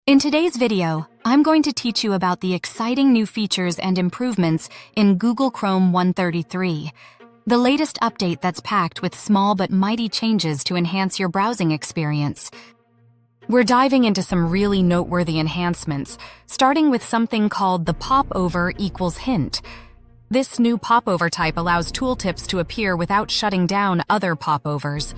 In today's video, I'm going to teach you about the exciting new features and improvements in Google Chrome 133, the latest update that's packed with small but mighty changes to enhance your browsing experience. We're diving into some really noteworthy enhancements, starting with something called the popover equals hint. This new popover type allows tooltips to appear without shutting down other popovers.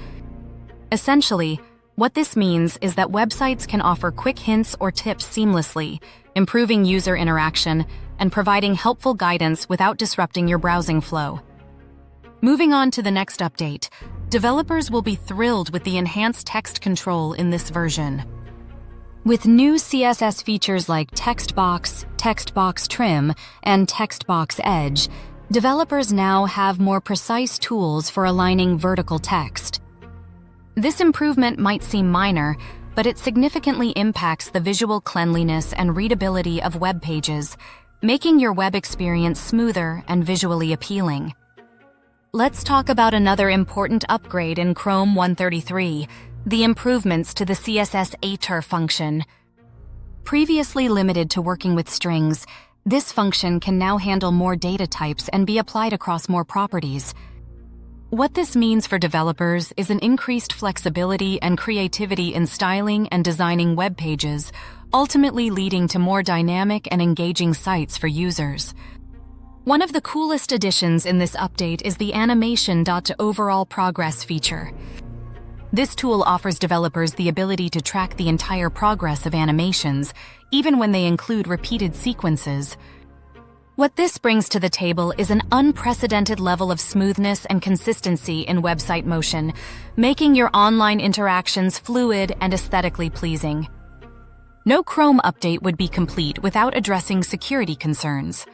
Essentially, what this means is that websites can offer quick hints or tips seamlessly, improving user interaction and providing helpful guidance without disrupting your browsing flow. Moving on to the next update, developers will be thrilled with the enhanced text control in this version. With new CSS features like text box trim, and text box edge, developers now have more precise tools for aligning vertical text. This improvement might seem minor, but it significantly impacts the visual cleanliness and readability of web pages, making your web experience smoother and visually appealing. Let's talk about another important upgrade in Chrome 133, the improvements to the CSS Ater function. Previously limited to working with strings, this function can now handle more data types and be applied across more properties. What this means for developers is an increased flexibility and creativity in styling and designing web pages, ultimately leading to more dynamic and engaging sites for users. One of the coolest additions in this update is the animation.overall progress feature. This tool offers developers the ability to track the entire progress of animations, even when they include repeated sequences. What this brings to the table is an unprecedented level of smoothness and consistency in website motion, making your online interactions fluid and aesthetically pleasing. No Chrome update would be complete without addressing security concerns.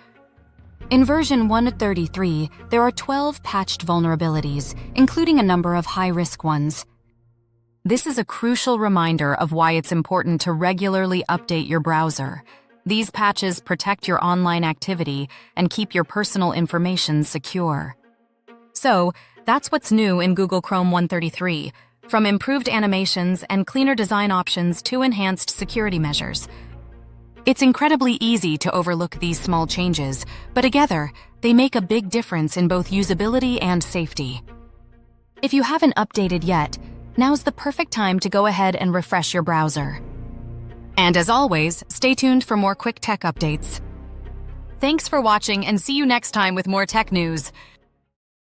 In version 1.33, there are 12 patched vulnerabilities, including a number of high-risk ones. This is a crucial reminder of why it's important to regularly update your browser. These patches protect your online activity and keep your personal information secure. So, that's what's new in Google Chrome 133, from improved animations and cleaner design options to enhanced security measures. It's incredibly easy to overlook these small changes, but together, they make a big difference in both usability and safety. If you haven't updated yet, now's the perfect time to go ahead and refresh your browser. And as always, stay tuned for more quick tech updates. Thanks for watching and see you next time with more tech news.